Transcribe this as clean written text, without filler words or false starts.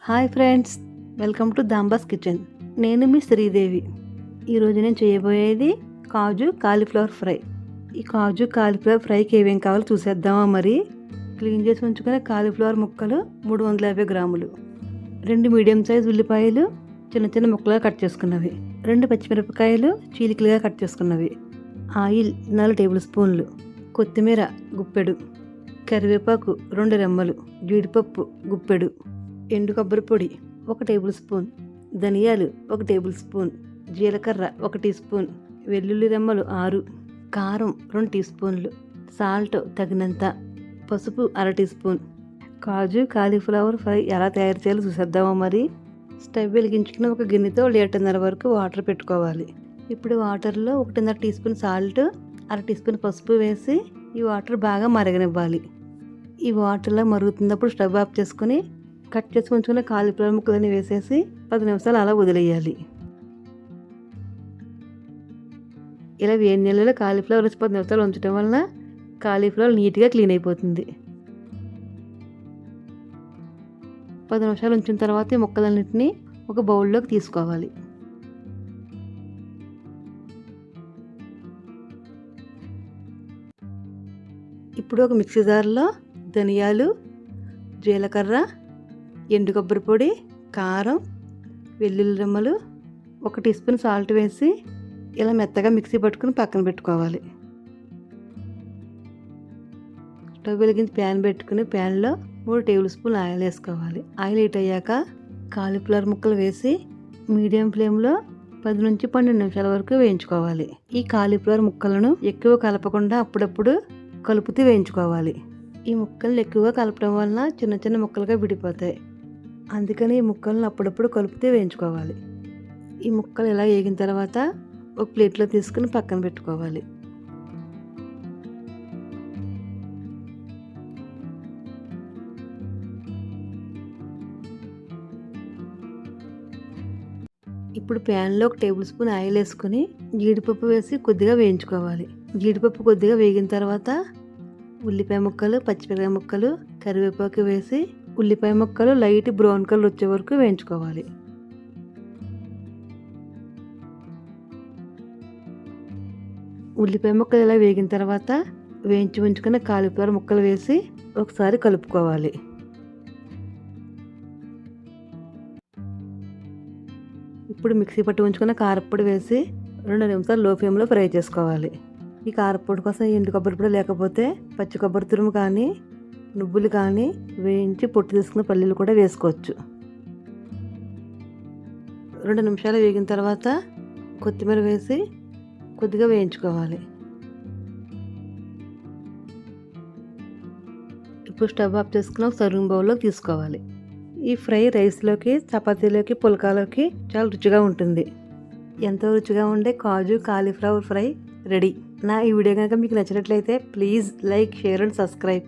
Hi friends, welcome to దాంబాస్ కిచెన్. నేను మీ శ్రీదేవి. ఈరోజు నేను చేయబోయేది కాజు కాలీఫ్లవర్ ఫ్రై. ఈ కాజు కాలీఫ్లవర్ ఫ్రైకి ఏమేం కావాలో చూసేద్దామా. మరి క్లీన్ చేసి ఉంచుకునే కాలీఫ్లవర్ ముక్కలు 350 గ్రాములు, 2 మీడియం సైజ్ ఉల్లిపాయలు చిన్న చిన్న ముక్కలుగా కట్ చేసుకున్నవి, 2 పచ్చిమిరపకాయలు చీలికలుగా కట్ చేసుకున్నవి, ఆయిల్ 4 టేబుల్ స్పూన్లు, కొత్తిమీర గుప్పెడు, కరివేపాకు 2 రెమ్మలు, జీడిపప్పు గుప్పెడు, ఎండు కొబ్బరి పొడి 1 టేబుల్ స్పూన్, ధనియాలు 1 టేబుల్ స్పూన్, జీలకర్ర 1 టీ స్పూన్, వెల్లుల్లి రెమ్మలు 6, కారం 2 టీ స్పూన్లు, సాల్ట్ తగినంత, పసుపు 1/2 టీ స్పూన్. కాజు కాలీఫ్లవర్ ఫ్రై ఎలా తయారు చేయాలో చూసేద్దామా. మరి స్టవ్ వెలిగించుకుని ఒక గిన్నెతో 1.5 లీటర్ వరకు వాటర్ పెట్టుకోవాలి. ఇప్పుడు వాటర్లో 1.5 teaspoon salt, 1/2 teaspoon పసుపు వేసి ఈ వాటర్ బాగా మరగనివ్వాలి. ఈ వాటర్లో మరుగుతున్నప్పుడు స్టవ్ ఆఫ్ చేసుకుని కట్ చేసి ఉంచుకున్న కాలీఫ్లవర్ ముక్కలని వేసేసి 10 నిమిషాలు అలా వదిలేయాలి. ఇలా వేడి నీళ్ళలో కాలీఫ్లవర్ వేసి 10 నిమిషాలు ఉంచడం వలన కాలీఫ్లవర్ నీట్గా క్లీన్ అయిపోతుంది. 10 నిమిషాలు ఉంచిన తర్వాత ఈ ముక్కలన్నింటినీ ఒక బౌల్లోకి తీసుకోవాలి. ఇప్పుడు ఒక మిక్సీ జార్లో ధనియాలు, జీలకర్ర, ఎండు కొబ్బరి పొడి, కారం, వెల్లుల్లి రెమ్మలు, 1 టీ స్పూన్ సాల్ట్ వేసి ఇలా మెత్తగా మిక్సీ పట్టుకుని పక్కన పెట్టుకోవాలి. స్టవ్ వెలిగించి ప్యాన్ పెట్టుకుని ప్యాన్లో 3 టేబుల్ స్పూన్ ఆయిల్ వేసుకోవాలి. ఆయిల్ హీట్ అయ్యాక కాలీఫ్లవర్ ముక్కలు వేసి మీడియం ఫ్లేమ్లో 10 నుంచి 12 నిమిషాల వరకు వేయించుకోవాలి. ఈ కాలీఫ్లవర్ ముక్కలను ఎక్కువ కలపకుండా అప్పుడప్పుడు కలుపుతూ వేయించుకోవాలి. ఈ ముక్కలను ఎక్కువగా కలపడం వలన చిన్న చిన్న ముక్కలుగా విడిపోతాయి. అందుకని ఈ ముక్కలను అప్పుడప్పుడు కలుపుతూ వేయించుకోవాలి. ఈ ముక్కలు ఇలా వేగిన తర్వాత ఒక ప్లేట్లో తీసుకుని పక్కన పెట్టుకోవాలి. ఇప్పుడు ప్యాన్లో 1 టేబుల్ స్పూన్ ఆయిల్ వేసుకుని జీడిపప్పు వేసి కొద్దిగా వేయించుకోవాలి. జీడిపప్పు కొద్దిగా వేగిన తర్వాత ఉల్లిపాయ ముక్కలు, పచ్చిమిరపకాయ ముక్కలు, కరివేపాకు వేసి ఉల్లిపాయ ముక్కలు లైట్ బ్రౌన్ కలర్ వచ్చే వరకు వేయించుకోవాలి. ఉల్లిపాయ ముక్కలు ఇలా వేగిన తర్వాత వేయించి ఉంచుకున్న కాలీఫ్లవర్ ముక్కలు వేసి ఒకసారి కలుపుకోవాలి. ఇప్పుడు మిక్సీ పట్టి ఉంచుకున్న కారప్పొడి వేసి 2 నిమిషాలు లో ఫ్లేమ్లో ఫ్రై చేసుకోవాలి. ఈ కారప్పొడి కోసం ఎండు కొబ్బరి పొడి లేకపోతే పచ్చి కొబ్బరి తురుము కానీ నువ్వులు కానీ వేయించి పొట్టు తీసుకున్న పల్లీలు కూడా వేసుకోవచ్చు. 2 నిమిషాలు వేగిన తర్వాత కొత్తిమీర వేసి కొద్దిగా వేయించుకోవాలి. ఇప్పుడు స్టవ్ ఆఫ్ చేసుకుని ఒక సర్వింగ్ బౌల్లోకి తీసుకోవాలి. ఈ ఫ్రై రైస్లోకి, చపాతీలోకి, పుల్కాలోకి చాలా రుచిగా ఉంటుంది. ఎంతో రుచిగా ఉండే కాజు కాలీఫ్లవర్ ఫ్రై రెడీ. నా ఈ వీడియో కనుక మీకు నచ్చినట్లయితే please like, share and subscribe.